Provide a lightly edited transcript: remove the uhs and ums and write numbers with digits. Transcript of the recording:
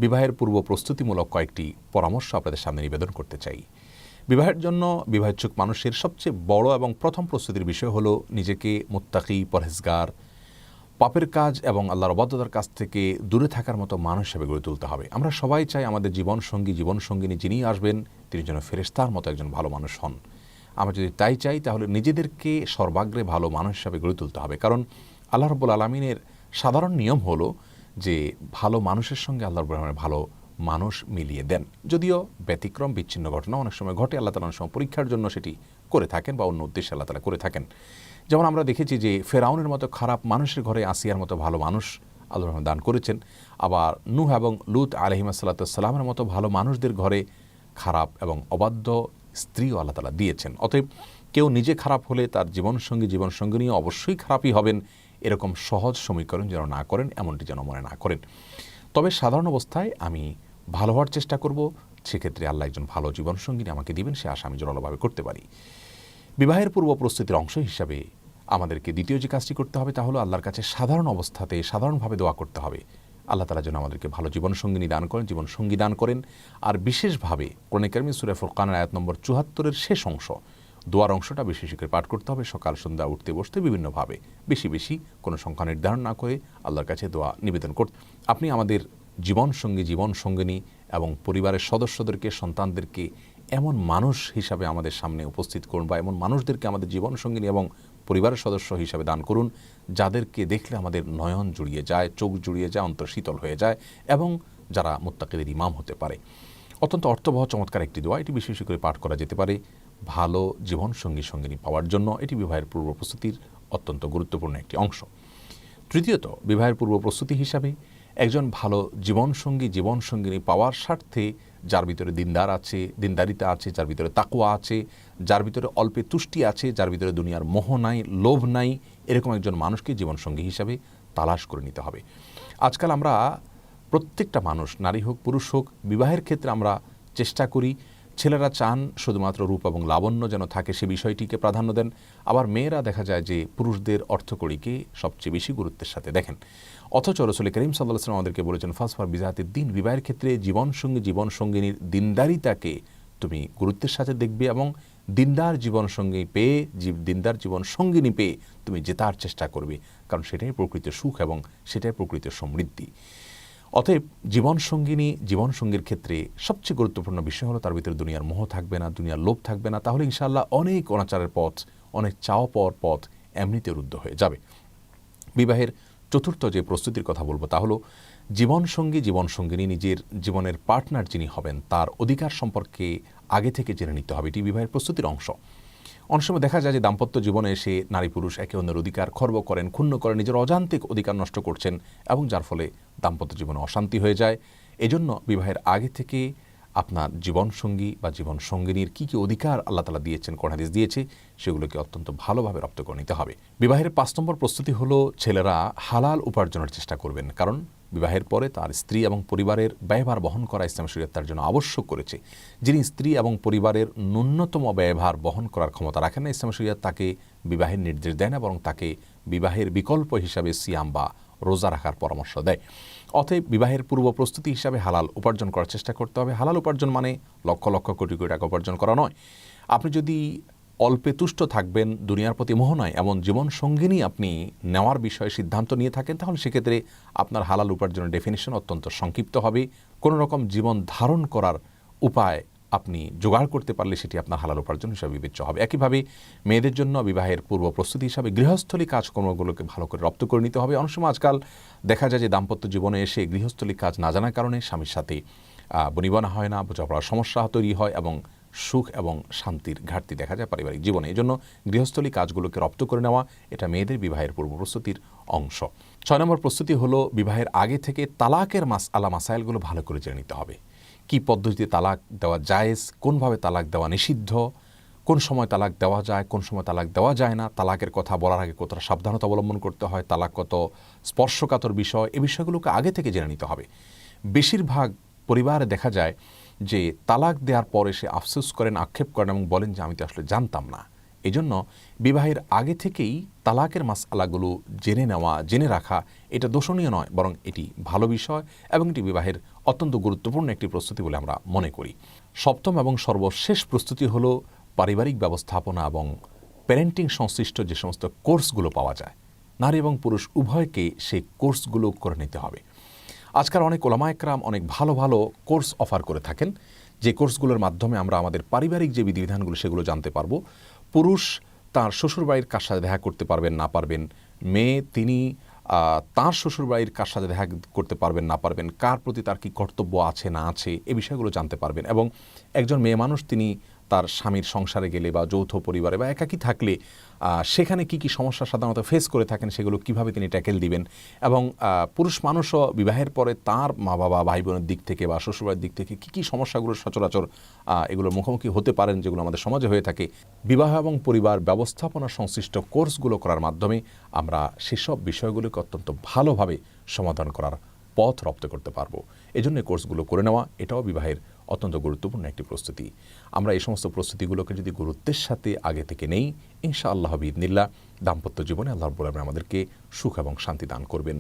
বিবাহের পূর্ব প্রস্তুতিমূলক কয়েকটি পরামর্শ আপনাদের সামনে নিবেদন করতে চাই। বিবাহের জন্য বিবাহেচ্ছুক মানুষের সবচেয়ে বড় এবং প্রথম প্রস্তুতির বিষয় হলো নিজেকে মুত্তাকি, পরহেজগার, পাপের কাজ এবং আল্লাহর অবাধ্যতার কাছ থেকে দূরে থাকার মতো মানুষ হিসেবে গড়ে তুলতে হবে। আমরা সবাই চাই আমাদের জীবনসঙ্গিনী যিনি আসবেন তিনি যেন ফেরেশতার মতো একজন ভালো মানুষ হন। আমরা যদি তাই চাই তাহলে নিজেদেরকে সর্বাগ্রে ভালো মানুষ হিসাবে গড়ে তুলতে হবে। কারণ আল্লাহ রাব্বুল আলামিনের সাধারণ নিয়ম হলো যে ভালো মানুষের সঙ্গে আল্লাহ রাব্বুল আলামিন ভালো মানুষ মিলিয়ে দেন। যদিও ব্যতিক্রম বিচ্ছিন্ন ঘটনা অনেক সময় ঘটে, আল্লাহ তাআলা অনেক সময় পরীক্ষার জন্য সেটি করে থাকেন বা অন্য উদ্দেশ্যে আল্লাহ তাআলা করে থাকেন। যেমন আমরা দেখেছি যে ফেরাউনের মতো খারাপ মানুষের ঘরে আসিয়ার মতো ভালো মানুষ আল্লাহ রাব্বুল দান করেছেন। আবার নূহ এবং লূত আলাইহিসসালামের মতো ভালো মানুষদের ঘরে খারাপ এবং অবাধ্য স্ত্রীও আল্লাহ তাআলা দিয়েছেন। অতএব কেউ নিজে খারাপ হলে তার জীবনসঙ্গিনীও অবশ্যই খারাপই হবেন, এরকম সহজ সমীকরণ যেন না করেন, এমনটি যেন মনে না করেন। তবে সাধারণ অবস্থায় আমি ভালো হওয়ার চেষ্টা করব, সেক্ষেত্রে আল্লাহ একজন ভালো জীবনসঙ্গিনী আমাকে দিবেন, সে আশা আমি জোরালোভাবে করতে পারি। বিবাহের পূর্ব প্রস্তুতির অংশ হিসাবে আমাদেরকে দ্বিতীয় যে কাজটি করতে হবে তা হলো আল্লাহর কাছে সাধারণ অবস্থাতে সাধারণভাবে দোয়া করতে হবে। আল্লাহ তাআলা যেন আমাদেরকে ভালো জীবনসঙ্গিনী দান করেন, জীবনসঙ্গী দান করেন। আর বিশেষভাবে কোরআনে কারিমে সূরা ফুরকানের আয়াত নম্বর ৭৪-এর শেষ অংশ, দোয়ার অংশটা বেশি বেশি করে পাঠ করতে হবে। সকাল সন্ধ্যা উঠতে বসতে বিভিন্নভাবে বেশি বেশি কোনো সংখ্যা নির্ধারণ না করে আল্লাহর কাছে দোয়া নিবেদন করতে। আপনি আমাদের জীবনসঙ্গিনী এবং পরিবারের সদস্যদেরকে, সন্তানদেরকে এমন মানুষ হিসাবে আমাদের সামনে উপস্থিত করুন, বা এমন মানুষদেরকে আমাদের জীবনসঙ্গিনী এবং পরিবারের সদস্য হিসাবে দান করুন যাদেরকে দেখলে আমাদের নয়ন জুড়িয়ে যায়, চোখ জুড়িয়ে যায়, অন্তর শীতল হয়ে যায় এবং যারা মুত্তাকিদের ইমাম হতে পারে। অত্যন্ত অর্থবহ চমৎকার একটি দোয়া, এটি বেশি বেশি করে পাঠ করা যেতে পারে ভালো জীবনসঙ্গিনী পাওয়ার জন্য। এটি বিবাহের পূর্ব প্রস্তুতির অত্যন্ত গুরুত্বপূর্ণ একটি অংশ। তৃতীয়ত, বিবাহের পূর্ব প্রস্তুতি হিসাবে একজন ভালো জীবনসঙ্গিনী পাওয়ার স্বার্থে যার ভিতরে দিনদারিতা আছে, যার ভিতরে তাকওয়া আছে, যার ভিতরে অল্পে তুষ্টি আছে, যার ভিতরে দুনিয়ার মোহ নাই, লোভ নাই, এরকম একজন মানুষকে জীবনসঙ্গী হিসাবে তালাশ করে নিতে হবে। আজকাল আমরা প্রত্যেকটা মানুষ, নারী হোক পুরুষ হোক, বিবাহের ক্ষেত্রে আমরা চেষ্টা করি, ছেলেরা চান শুধুমাত্র রূপ এবং লাবণ্য যেন থাকে, সে বিষয়টিকে প্রাধান্য দেন। আবার মেয়েরা দেখা যায় যে পুরুষদের অর্থকড়িকে সবচেয়ে বেশি গুরুত্বের সাথে দেখেন। অথচ রাসূল করিম সাল্লাল্লাহু আলাইহি ওয়াসাল্লাম আমাদেরকে বলেছেন ফাসফার বিযাতিদ দ্বীন, বিবাহের ক্ষেত্রে জীবনসঙ্গিনীর দিনদারিতাকে তুমি গুরুত্বের সাথে দেখবে এবং দিনদার জীবনসঙ্গিনী পেয়ে তুমি জেতার চেষ্টা করবে, কারণ সেটাই প্রকৃত সুখ এবং সেটাই প্রকৃত সমৃদ্ধি। অতএব জীবনসঙ্গীর ক্ষেত্রে সবচেয়ে গুরুত্বপূর্ণ বিষয় হলো তার ভিতরে দুনিয়ার মোহ থাকবে না, দুনিয়ার লোভ থাকবে না। তাহলে ইনশাআল্লাহ অনেক অনাচারের পথ, অনেক চাওয়া পাওয়ার পথ এমনিতে রুদ্ধ হয়ে যাবে। বিবাহের চতুর্থ যে প্রস্তুতির কথা বলবো তা হলো জীবনসঙ্গিনী নিজের জীবনের পার্টনার যিনি হবেন তার অধিকার সম্পর্কে আগে থেকে জেনে নিতে হবে। এটি বিবাহের প্রস্তুতির অংশ। অনেক সময় দেখা যায় যে দাম্পত্য জীবনে এসে নারী পুরুষ একে অন্যের অধিকার খর্ব করেন, ক্ষুণ্ণ করেন, নিজের অযান্ত্রিক অধিকার নষ্ট করছেন এবং যার ফলে দাম্পত্য জীবনে অশান্তি হয়ে যায়। এজন্য বিবাহের আগে থেকে আপনার জীবনসঙ্গী বা জীবনসঙ্গিনীর কী কী অধিকার আল্লাহ তাআলা দিয়েছেন, কোরআন হাদিস দিয়েছে, সেগুলোকে অত্যন্ত ভালোভাবে রপ্ত করে নিতে হবে। বিবাহের ৫ নম্বর প্রস্তুতি হলো ছেলেরা হালাল উপার্জনের চেষ্টা করবেন, কারণ বিবাহের পরে তার স্ত্রী এবং পরিবারের ব্যয়ভার বহন করা ইসলাম শরীয়ত তার জন্য আবশ্যক করেছে। যিনি স্ত্রী এবং পরিবারের ন্যূনতম ব্যয়ভার বহন করার ক্ষমতা রাখেন না, ইসলাম শরীয়ত তাকে বিবাহের নির্দেশ দেয় না, বরং তাকে বিবাহের বিকল্প হিসাবে সিয়াম বা রোজা রাখার পরামর্শ দেয়। অতএব বিবাহের পূর্ব প্রস্তুতি হিসাবে হালাল উপার্জন করার চেষ্টা করতে হবে। হালাল উপার্জন মানে লক্ষ লক্ষ কোটি কোটি টাকা উপার্জন করা নয়। আপনি যদি অল্পে তুষ্ট থাকবেন, দুনিয়ার প্রতি মোহ নয় এমন জীবনসঙ্গিনী আপনি নেওয়ার বিষয়ে সিদ্ধান্ত নিয়ে থাকেন, তাহলে সেক্ষেত্রে আপনার হালাল উপার্জনের ডেফিনিশন অত্যন্ত সংক্ষিপ্ত হবে। কোনো রকম জীবন ধারণ করার উপায় আপনি জোগাড় করতে পারলে সেটি আপনার হালাল উপার্জন হিসাবে বিবেচ্য হবে। একইভাবে মেয়েদের জন্য বিবাহের পূর্ব প্রস্তুতি হিসাবে গৃহস্থলী কাজকর্মগুলোকে ভালো করে রপ্ত করে নিতে হবে। অনেক সময় আজকাল দেখা যায় যে দাম্পত্য জীবনে এসে গৃহস্থলী কাজ না জানার কারণে স্বামীর সাথে বনিবনা হয় না, বোঝাপড়ার সমস্যা তৈরি হয় এবং সুখ এবং শান্তির ঘাটতি দেখা যায় পারিবারিক জীবনে। এই জন্য গৃহস্থলী কাজগুলোকে রপ্ত করে নেওয়া এটা মেয়েদের বিবাহের পূর্ব প্রস্তুতির অংশ। ৬ নম্বর প্রস্তুতি হলো বিবাহের আগে থেকে তালাকের মাসাইলগুলো ভালো করে জেনে নিতে হবে। কি পদ্ধতিতে তালাক দেওয়া জায়েজ, কোনভাবে তালাক দেওয়া নিষিদ্ধ, কোন সময় তালাক দেওয়া যায়, কোন সময় তালাক দেওয়া যায় না, তালাকের কথা বলার আগে কতটা সাবধানতা অবলম্বন করতে হয়, তালাক কত স্পর্শকাতর বিষয়, এই বিষয়গুলোকে আগে থেকে জেনে নিতে হবে। বেশিরভাগ পরিবারে দেখা যায় যে তালাক দেওয়ার পরে সে আফসোস করেন, আক্ষেপ করেন এবং বলেন যে আমি তো আসলে জানতাম না। এই জন্য বিবাহের আগে থেকেই তালাকের মাসআলাগুলো জেনে নেওয়া, জেনে রাখা এটা দোষণীয় নয়, বরং এটি ভালো বিষয় এবং এটি বিবাহের অত্যন্ত গুরুত্বপূর্ণ একটি প্রস্তুতি বলে আমরা মনে করি। সপ্তম এবং সর্বশেষ প্রস্তুতি হলো পারিবারিক ব্যবস্থাপনা এবং প্যারেন্টিং সংশ্লিষ্ট যে সমস্ত কোর্সগুলো পাওয়া যায়, নারী এবং পুরুষ উভয়কে সেই কোর্সগুলো করে নিতে হবে। আজকাল অনেক ওলামা একরাম অনেক ভালো ভালো কোর্স অফার করে থাকেন, যে কোর্সগুলোর মাধ্যমে আমরা আমাদের পারিবারিক যে বিধিবিধানগুলো সেগুলো জানতে পারবো। পুরুষ তার শ্বশুরবাড়ির কার সাথে দেখা করতে পারবেন না পারবেন, মেয়ে তিনি তার শ্বশুরবাড়ির কার সাথে দেখা করতে পারবেন না পারবেন, কার প্রতি তার কি কর্তব্য আছে না আছে, এই বিষয়গুলো জানতে পারবেন। এবং একজন মেয়ে মানুষ তিনি তার স্বামীর সংসারে গেলে বা যৌথ পরিবারে বা একাকী থাকলে সেখানে কি কি সমস্যা সাধারণত ফেস করে থাকেন সেগুলো কিভাবে তিনি ট্যাকেল দিবেন। এবং পুরুষ মানুষও বিবাহের পরে তার মা বাবা ভাই বোনের দিক থেকে বা শ্বশুরবাড়ির দিক থেকে কি কি সমস্যাগুলো সচরাচর এগুলোর মুখোমুখি হতে পারেন, যেগুলো আমাদের সমাজে হয়ে থাকে। বিবাহ এবং পরিবার ব্যবস্থাপনা সংশ্লিষ্ট কোর্সগুলো করার মাধ্যমে আমরা সেসব বিষয়গুলোকে অত্যন্ত ভালোভাবে সমাধান করার পথ রপ্ত করতে পারবো। এজন্য কোর্সগুলো করে নেওয়া এটাও বিবাহের অত্যন্ত গুরুত্বপূর্ণ একটি প্রস্তুতি। আমরা এই সমস্ত প্রস্তুতিগুলোকে যদি গুরুত্বের সাথে আগে থেকে নেই, ইনশাআল্লাহ বিইذনিল্লাহ দাম্পত্য জীবনে আল্লাহ রাব্বুল আলামিন আমাদেরকে সুখ এবং শান্তি দান করবেন।